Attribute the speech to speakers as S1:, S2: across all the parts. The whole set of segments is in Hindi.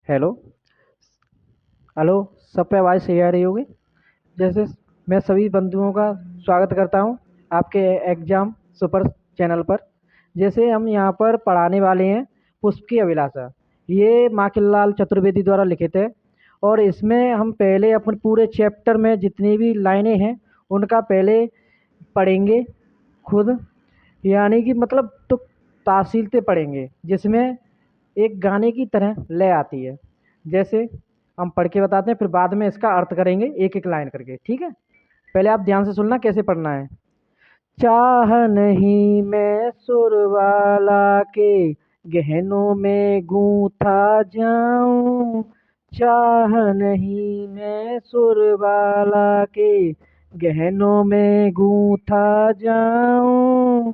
S1: हेलो। हेलो। सब पे आवाज़ सही आ रही होगी। जैसे मैं सभी बंधुओं का स्वागत करता हूं आपके एग्जाम सुपर चैनल पर। जैसे हम यहां पर पढ़ाने वाले हैं पुष्प की अभिलाषा। ये माखनलाल चतुर्वेदी द्वारा लिखित है। और इसमें हम पहले अपने पूरे चैप्टर में जितनी भी लाइनें हैं उनका पहले पढ़ेंगे खुद, यानी कि मतलब तो तासीलते पढ़ेंगे जिसमें एक गाने की तरह लय आती है। जैसे हम पढ़ के बताते हैं, फिर बाद में इसका अर्थ करेंगे एक एक लाइन करके, ठीक है। पहले आप ध्यान से सुनना कैसे पढ़ना है। चाह नहीं मैं सुर वाला के गहनों में गूंथा जाऊं। चाह नहीं मैं सुर वाला के गहनों में गूंथा जाऊं।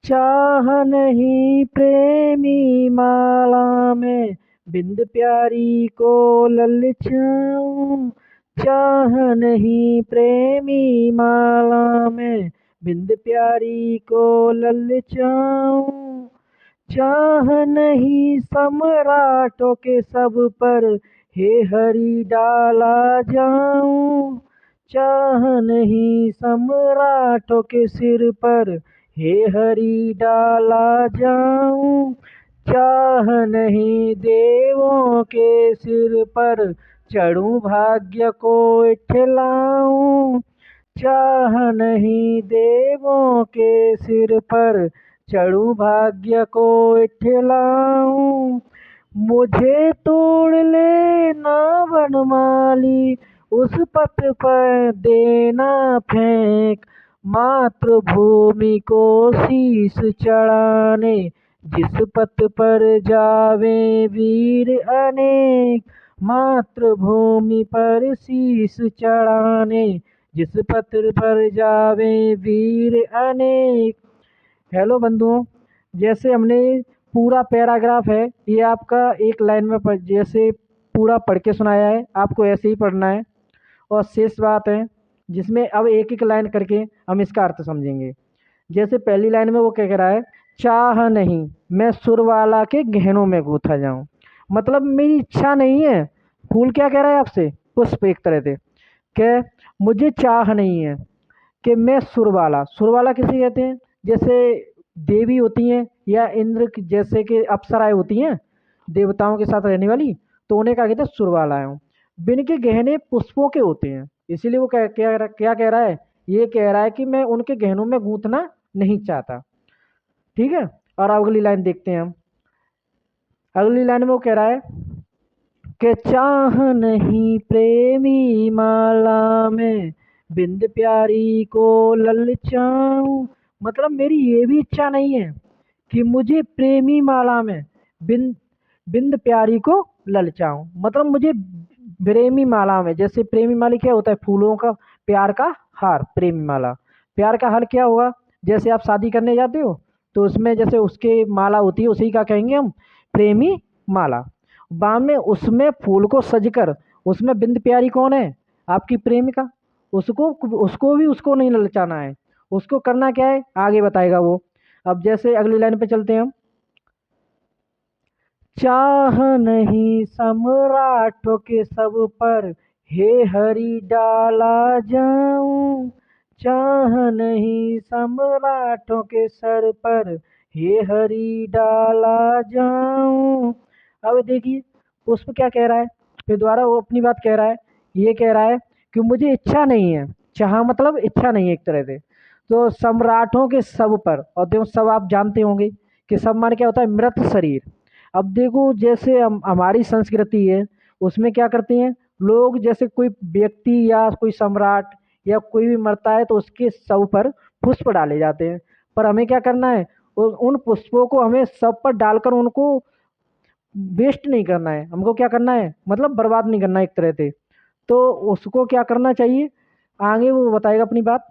S1: चाह नहीं प्रेमी माला में बिंद प्यारी को ललचाऊं। चाह नहीं प्रेमी माला में बिंद प्यारी को ललचाऊं। चाह नहीं सम्राटों के सब पर हे हरि डाला जाऊं। चाह नहीं सम्राटों के सिर पर हे हरि डाला जाऊं। चाह नहीं देवों के सिर पर चढ़ूं भाग्य को इठलाऊं। चाह नहीं देवों के सिर पर चढ़ूं भाग्य को इठलाऊं। मुझे तोड़ लेना वनमाली उस पथ पर देना फेंक। मातृभूमि को शीश चढ़ाने जिस पथ पर जावे वीर अनेक। मातृभूमि पर शीश चढ़ाने जिस पथ पर जावे वीर अनेक। हेलो बंधुओं, जैसे हमने पूरा पैराग्राफ है ये आपका एक लाइन में जैसे पूरा पढ़ के सुनाया है, आपको ऐसे ही पढ़ना है। और शेष बात है जिसमें अब एक एक लाइन करके हम इसका अर्थ समझेंगे। जैसे पहली लाइन में वो क्या कह रहा है, चाह नहीं मैं सुर वाला के गहनों में गूंथा जाऊं। मतलब मेरी इच्छा नहीं है। फूल क्या कह रहा है आपसे, पुष्प एक तरह से कि मुझे चाह नहीं है कि मैं सुरवाला। सुरवाला किसे कहते हैं, जैसे देवी होती हैं या इंद्र जैसे कि अप्सराएं होती हैं देवताओं के साथ रहने वाली, तो उन्हें क्या कहते हैं, सुरवालाएं। बिन के गहने पुष्पों के होते हैं, इसीलिए वो क्या कह रहा है, ये कह रहा है कि मैं उनके गहनों में गूंथना नहीं चाहता। ठीक है। और अगली लाइन देखते हैं हम। अगली लाइन में वो कह रहा है कि चाह नहीं प्रेमी माला में बिंद प्यारी को ललचाऊं। मतलब मेरी ये भी इच्छा नहीं है कि मुझे प्रेमी माला में बिंद बिंद प्यारी को ललचाऊं। मतलब मुझे प्रेमी माला में, जैसे प्रेमी माला क्या होता है, फूलों का प्यार का हार। प्रेमी माला प्यार का हार क्या होगा, जैसे आप शादी करने जाते हो तो उसमें जैसे उसके माला होती है उसी का कहेंगे हम प्रेमी माला। बाद में उसमें फूल को सजकर उसमें बिंद प्यारी कौन है, आपकी प्रेमिका। उसको उसको भी उसको नहीं ललचाना है, उसको करना क्या है आगे बताएगा वो। अब जैसे अगली लाइन पे चलते हैं हम। चाह नहीं सम्राटों के सब पर हे हरि डाला जाऊं। चाह नहीं सम्राटों के सर पर हे हरि डाला जाऊं। अब देखिए पुष्प क्या कह रहा है, फिर दोबारा वो अपनी बात कह रहा है। ये कह रहा है कि मुझे इच्छा नहीं है। चाह मतलब इच्छा नहीं है एक तरह से। तो सम्राटों के सब पर, और देखो सब आप जानते होंगे कि सब मान क्या होता है, मृत शरीर। अब देखो जैसे हमारी संस्कृति है उसमें क्या करते हैं लोग, जैसे कोई व्यक्ति या कोई सम्राट या कोई भी मरता है तो उसके शव पर पुष्प डाले जाते हैं। पर हमें क्या करना है, उन पुष्पों को हमें शव पर डालकर उनको वेस्ट नहीं करना है। हमको क्या करना है, मतलब बर्बाद नहीं करना है एक तरह से। तो उसको क्या करना चाहिए आगे वो बताएगा अपनी बात।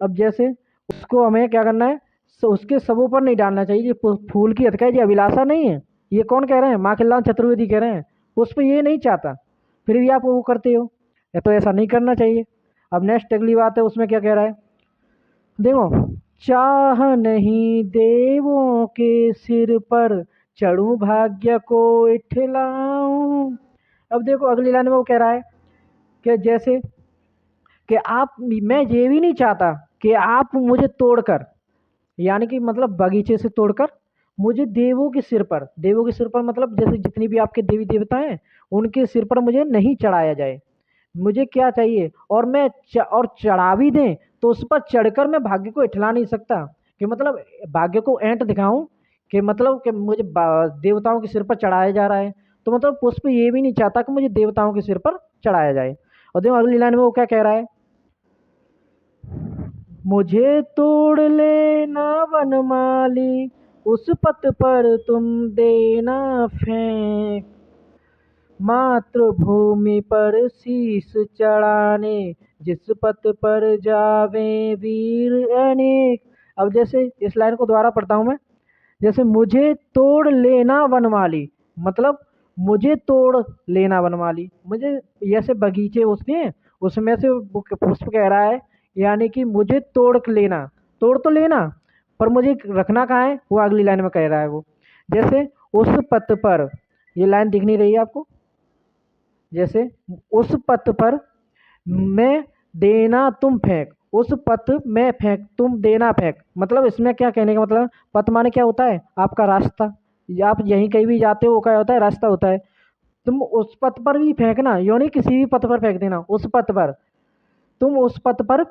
S1: अब जैसे उसको हमें क्या करना है, उसके सबों पर नहीं डालना चाहिए। ये फूल की हत्या ये अभिलाषा नहीं है। ये कौन कह रहे हैं, माखनलाल चतुर्वेदी कह रहे हैं। उस पर ये नहीं चाहता, फिर भी आप वो करते हो, या तो ऐसा नहीं करना चाहिए। अब नेक्स्ट अगली बात है, उसमें क्या कह रहा है देखो। चाह नहीं देवों के सिर पर चढ़ूं भाग्य को इठलाऊं। अब देखो अगली लाइन में वो कह रहा है कि जैसे कि आप, मैं ये भी नहीं चाहता कि आप मुझे तोड़कर, यानी कि मतलब बगीचे से तोड़कर मुझे देवों के सिर पर, देवों के सिर पर मतलब जैसे जितनी भी आपके देवी देवता हैं उनके सिर पर मुझे नहीं चढ़ाया जाए। मुझे क्या चाहिए, और और चढ़ा भी दें तो उस पर चढ़कर मैं भाग्य को इठला नहीं सकता, कि मतलब भाग्य को ऐंठ दिखाऊं कि मतलब कि मुझे देवताओं के सिर पर चढ़ाया जा रहा है। तो मतलब पुष्प ये भी नहीं चाहता कि मुझे देवताओं के सिर पर चढ़ाया जाए। और देखो अगली लाइन में वो क्या कह रहा है, मुझे तोड़ लेना वनमाली, उस पत पर तुम देना फेंक, मातृभूमि पर शीस चढ़ाने, जिस पथ पर जावे वीर अनेक। अब जैसे इस लाइन को दोबारा पढ़ता हूं मैं, जैसे मुझे तोड़ लेना वनमाली, मतलब मुझे तोड़ लेना वनमाली, मुझे जैसे बगीचे होते हैं उसमें से वो पुष्प कह रहा है, यानी कि मुझे तोड़ के लेना, तोड़ तो लेना पर मुझे रखना कहाँ है, वो अगली लाइन में कह रहा है वो। जैसे उस पथ पर, ये लाइन दिख नहीं रही है आपको, जैसे उस पथ पर मैं देना तुम फेंक, उस पथ में फेंक तुम देना फेंक, मतलब इसमें क्या कहने का मतलब, पथ माने क्या होता है आपका रास्ता, या आप यहीं कहीं भी जाते हो वो क्या होता है, रास्ता होता है। तुम उस पथ पर भी फेंकना, यो नहीं किसी भी पथ पर फेंक देना, उस पथ पर, तुम उस पथ पर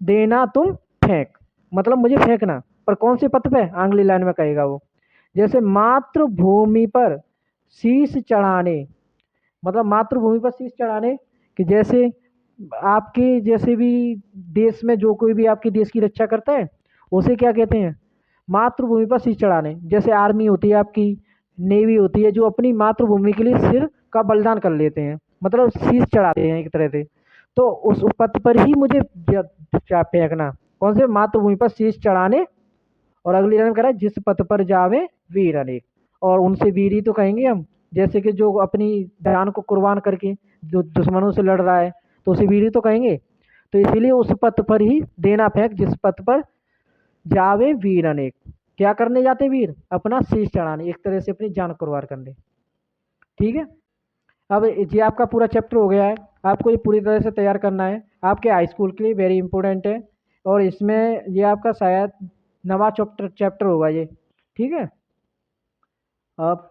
S1: देना तुम फेंक, मतलब मुझे फेंकना, पर कौन से पथ पे, अगली लाइन में कहेगा वो। जैसे मातृभूमि पर शीश चढ़ाने, मतलब मातृभूमि पर शीश चढ़ाने, कि जैसे आपके जैसे भी देश में जो कोई भी आपके देश की रक्षा करता है उसे क्या कहते हैं, मातृभूमि पर शीश चढ़ाने। जैसे आर्मी होती है आपकी, नेवी होती है, जो अपनी मातृभूमि के लिए सिर का बलिदान कर लेते हैं, मतलब शीश चढ़ाते हैं एक तरह से। तो उस पथ पर ही मुझे फेंकना, कौन से, मातृभूमि पर शीश चढ़ाने। और अगली लाइन कह रहा है जिस पथ पर जावे वीर अनेक, और उनसे वीर ही तो कहेंगे हम, जैसे कि जो अपनी जान को कुर्बान करके जो दुश्मनों से लड़ रहा है तो उसे वीर ही तो कहेंगे। तो इसीलिए उस पथ पर ही देना फेंक जिस पथ पर जावे वीर अनेक, क्या करने जाते वीर, अपना शीश चढ़ाने, एक तरह से अपनी जान कुर्बान करने। ठीक है, अब ये आपका पूरा चैप्टर हो गया है, आपको ये पूरी तरह से तैयार करना है, आपके हाई स्कूल के लिए वेरी इंपॉर्टेंट है। और इसमें ये आपका शायद नवा चैप्टर चैप्टर होगा ये। ठीक है, अब